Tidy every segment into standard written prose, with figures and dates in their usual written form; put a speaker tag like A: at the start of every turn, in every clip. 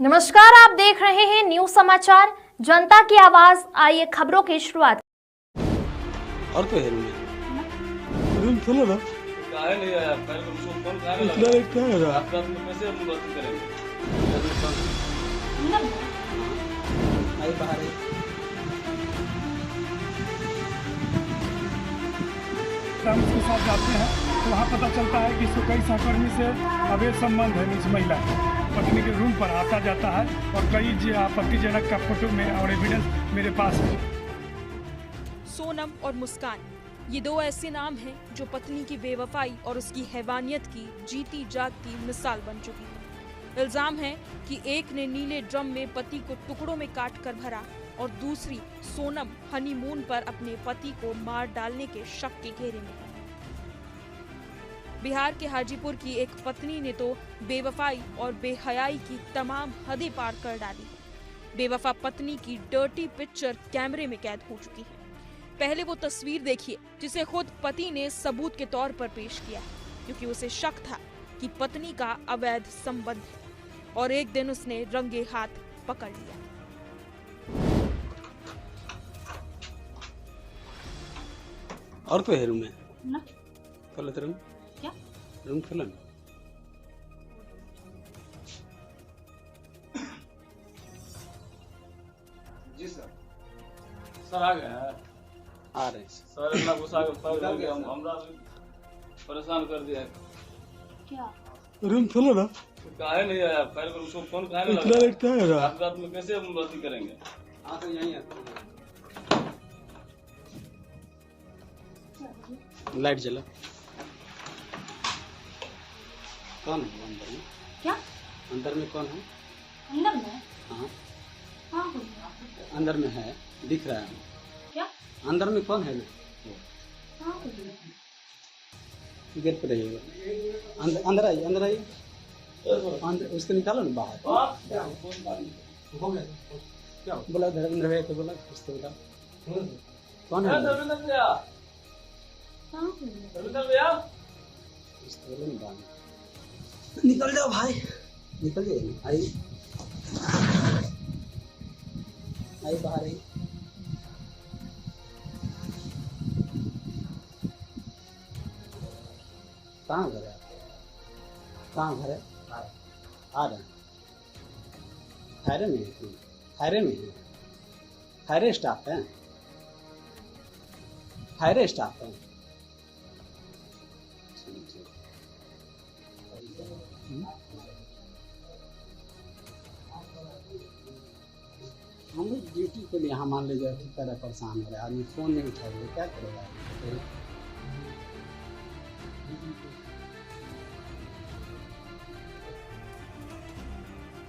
A: नमस्कार, आप देख रहे हैं न्यूज समाचार जनता की आवाज। आइए खबरों की शुरुआत।
B: और तो है रूम खोलो ना।
C: काहे नहीं आया? पहले तो उसको फोन काहे
B: इतना
C: लगा?
B: लेट क्या है रहा?
C: रात में कैसे हम बात करेंगे?
B: आई बाहर है।
D: हम उसके साथ जाते हैं तो वहाँ पता चलता है कि इसको कई सहकर्मी से अवैध संबंध है। इस महिला पत्नी के रूम पर आता जाता है और कई आपत्तिजनक का फोटो में और एविडेंस मेरे पास है।
E: सोनम और मुस्कान, ये दो ऐसे नाम हैं जो पत्नी की बेवफाई और उसकी हैवानियत की जीती जागती मिसाल बन चुकी है। इल्जाम है कि एक ने नीले ड्रम में पति को टुकड़ों में काट कर भरा और दूसरी सोनम हनीमून पर अपने पति को मार डालने के शक के घेरे में है। बिहार के हाजीपुर की एक पत्नी ने तो बेवफाई और बेहयाई की तमाम हदें पार कर डाली। बेवफा पत्नी की डर्टी पिक्चर कैमरे में कैद हो चुकी है। पहले वो तस्वीर देखिए जिसे खुद पति ने सबूत के तौर पर पेश किया है, क्योंकि उसे शक था कि पत्नी का अवैध संबंध है और एक दिन उसने रंगे हाथ पकड़ लिया।
B: और तो है रूम में
F: ना?
B: खोलो तो रूम।
F: क्या?
B: रूम खोलो ना।
C: जी सर। सर आ गए हैं?
B: आ रहे हैं।
C: सर इतना गुस्सा के हमरा परेशान कर दिया।
F: क्या?
B: रूम खोलो ना।
C: काहे नहीं आया? पहले तो उसको फोन काहे
B: इतना
C: लगा?
B: लेट क्या है रहा?
C: रात में कैसे हम बात करेंगे?
B: हाँ तो यहीं है। लाइट जला। कौन है अंदर में?
F: क्या?
B: अंदर में कौन है?
F: अंदर में?
B: हाँ
F: हाँ कोई नहीं।
B: अंदर में है, दिख रहा है।
F: क्या?
B: अंदर में कौन है ना?
F: हाँ कोई नहीं।
B: गेट पर रहिएगा। अंदर आइए, अंदर आइए। अंदर उसको निकालो ना बाहर। बोला धर्मेंद्र भैया को बोला कुछ तो बताओ। कौन है?
C: धर्मेंद्र भैया,
F: हाँ कोई नहीं।
C: धर्मेंद्र भैया,
B: कुछ तो बोलो ना बाहर। निकल जाओ भाई, निकल जाइए। आइए आइए बाहर आइए। कहाँ घर है? कहाँ घर है? आ रहे हैं। खैरे में है? खैरे में है? खैरे स्टाफ है? खैरे स्टाफ है? हम लोग ड्यूटी के लिए यहाँ मान लीजिए किस तरह परेशान हो रहे हैं। आदमी फ़ोन नहीं उठाएगा, क्या करेगा?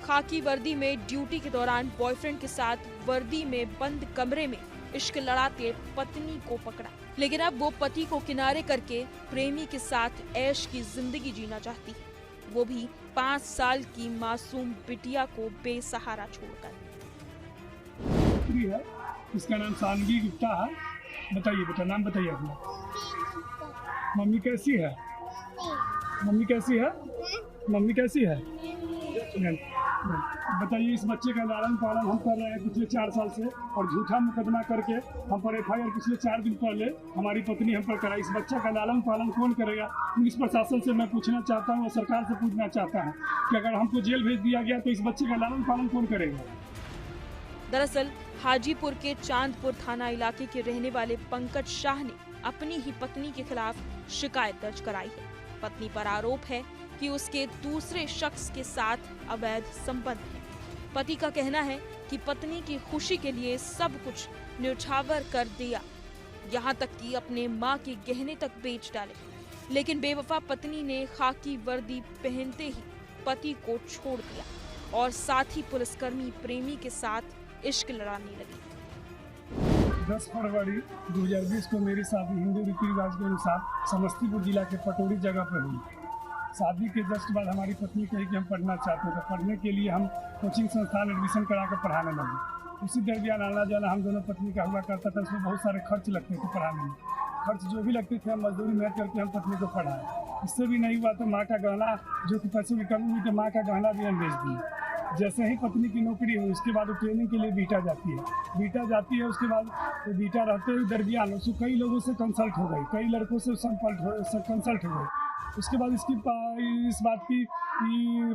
E: खाकी वर्दी में ड्यूटी के दौरान बॉयफ्रेंड के साथ वर्दी में बंद कमरे में इश्क लड़ाते पत्नी को पकड़ा, लेकिन अब वो पति को किनारे करके प्रेमी के साथ ऐश की जिंदगी जीना चाहती है, वो भी 5 साल की मासूम बिटिया को बेसहारा छोड़कर।
D: है इसका नाम सानवी गुप्ता है। बताइए बेटा, नाम बताइए अपना। मम्मी कैसी है? मम्मी कैसी है? मम्मी कैसी है? बताइए, इस बच्चे का लालन पालन हम कर रहे हैं पिछले 4 साल से और झूठा मुकदमा करके हम पर FIR पिछले 4 दिन पहले हमारी पत्नी हम पर कराई। इस बच्चे का लालन पालन कौन करेगा? पुलिस प्रशासन से मैं पूछना चाहता हूँ और सरकार से पूछना चाहता हूँ कि अगर हमको जेल भेज दिया गया तो इस बच्चे का लालन पालन कौन करेगा?
E: दरअसल हाजीपुर के चांदपुर थाना इलाके के रहने वाले पंकज शाह ने अपनी ही पत्नी के खिलाफ शिकायत दर्ज कराई है। पत्नी पर आरोप है कि उसके दूसरे शख्स के साथ अवैध संबंध है। पति का कहना है कि पत्नी की खुशी के लिए सब कुछ न्यौछावर कर दिया, यहाँ तक कि अपने माँ के गहने तक बेच डाले, लेकिन बेवफा पत्नी ने खाकी वर्दी पहनते ही पति को छोड़ दिया और साथ ही पुलिसकर्मी प्रेमी के साथ इश्क लड़ाने लगी।
D: 10 फरवरी 2020 को मेरी शादी हिंदू रीति रिवाज के अनुसार समस्तीपुर जिला के पटोरी जगह पर हुई। शादी के जस्ट बाद हमारी पत्नी कही कि हम पढ़ना चाहते हैं, तो पढ़ने के लिए हम कोचिंग संस्थान एडमिशन करा कर पढ़ाने लगे। उसी दरमियान आना जाना हम दोनों पत्नी का हुआ करता था, उसमें बहुत सारे खर्च लगते थे पढ़ाने में। खर्च जो भी लगते थे हम मजदूरी मेहनत करके हम पत्नी को पढ़ाए। इससे भी नहीं हुआ तो माँ का गहना, जो कि पैसे की कमी हुई तो माँ का गहना भी हम बेच दिए। जैसे ही पत्नी की नौकरी हुई उसके बाद वो ट्रेनिंग के लिए बीटा जाती है। उसके बाद बीटा रहते हुए दरमियान उसको कई लोगों से कंसल्ट हो गई, कई लड़कों से कंसल्ट हो गई। उसके बाद इस बात की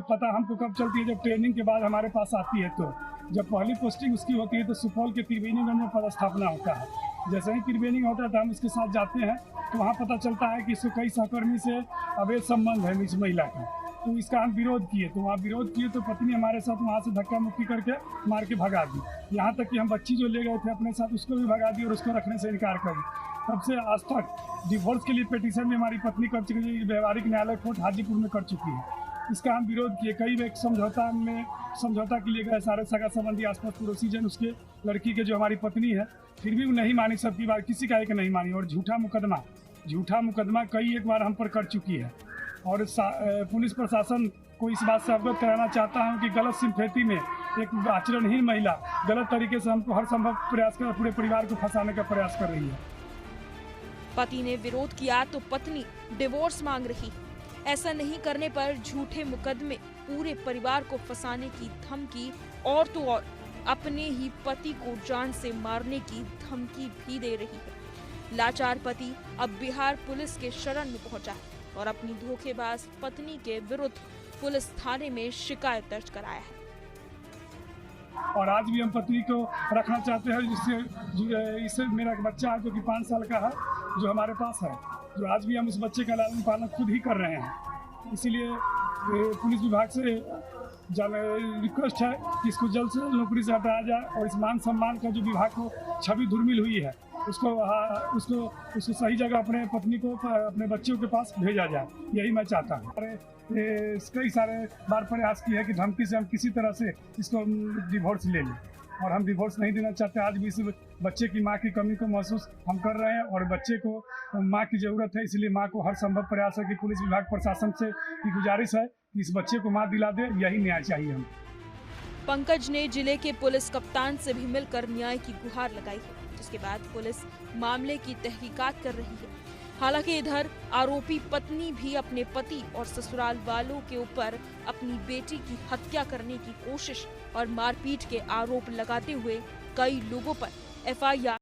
D: पता हमको कब चलती है, जब ट्रेनिंग के बाद हमारे पास आती है। तो जब पहली पोस्टिंग उसकी होती है तो सुपौल के त्रिवेणीगंज में पदस्थापना होता है। जैसे ही त्रिवेणी होता है तो हम उसके साथ जाते हैं, तो वहाँ पता चलता है कि इसको कई सहकर्मी से अवैध संबंध है इस महिला का। तो इसका हम विरोध किए, तो पत्नी हमारे साथ वहाँ से धक्का मुक्की करके मार के भगा दी। यहाँ तक कि हम बच्ची जो ले गए थे अपने साथ उसको भी भगा दी और उसको रखने से इनकार कर दी। तब से आज तक डिवोर्स के लिए पिटीशन भी हमारी पत्नी कर चुकी है, व्यवहारिक न्यायालय कोर्ट हाजीपुर में कर चुकी है। इसका हम विरोध किए, कई एक समझौता के लिए गए, सारे सगा संबंधी आसपास पड़ोसी जन उसके लड़की के जो हमारी पत्नी है, फिर भी वो नहीं मानी, सबकी बात किसी का एक नहीं मानी। और झूठा मुकदमा कई एक बार हम पर कर चुकी है। और पुलिस प्रशासन को इस बात से अवगत कराना चाहता हूँ कि गलत सिंपैथी में एक आचरणहीन महिला गलत तरीके से हमको हर संभव प्रयास कर पूरे परिवार को फंसाने का प्रयास कर रही है।
E: पति ने विरोध किया तो पत्नी डिवोर्स मांग रही। ऐसा नहीं करने पर झूठे मुकदमे, पूरे परिवार को फंसाने की धमकी और तो और अपने ही पति को जान से मारने की धमकी भी दे रही है। लाचार पति अब बिहार पुलिस के शरण में पहुंचा है और अपनी धोखेबाज पत्नी के विरुद्ध पुलिस थाने में शिकायत दर्ज कराया है।
D: और आज भी हम पत्नी को रखना चाहते हैं, इससे मेरा एक बच्चा है जो कि 5 साल का है, जो हमारे पास है, जो आज भी हम उस बच्चे का लालन पालन खुद ही कर रहे हैं। इसीलिए पुलिस विभाग से रिक्वेस्ट है कि इसको जल्द से जल्द नौकरी से हटाया जाए और इस मान सम्मान का जो विभाग को छवि धूमिल हुई है उसको सही जगह अपने पत्नी को अपने बच्चों के पास भेजा जाए, यही मैं चाहता हूँ। कई सारे बार प्रयास किया है कि धमकी से हम किसी तरह से इसको डिवोर्स ले लें, और हम डिवोर्स नहीं देना चाहते। आज भी इस बच्चे की माँ की कमी को महसूस हम कर रहे हैं और बच्चे को माँ की ज़रूरत है, इसलिए माँ को हर संभव प्रयास है कि पुलिस विभाग प्रशासन से की गुजारिश है कि इस बच्चे को माँ दिला दे, यही न्याय चाहिए हम।
E: पंकज ने जिले के पुलिस कप्तान से भी मिलकर न्याय की गुहार लगाई है, जिसके बाद पुलिस मामले की तहकीकात कर रही है। हालांकि इधर आरोपी पत्नी भी अपने पति और ससुराल वालों के ऊपर अपनी बेटी की हत्या करने की कोशिश और मारपीट के आरोप लगाते हुए कई लोगों पर FIR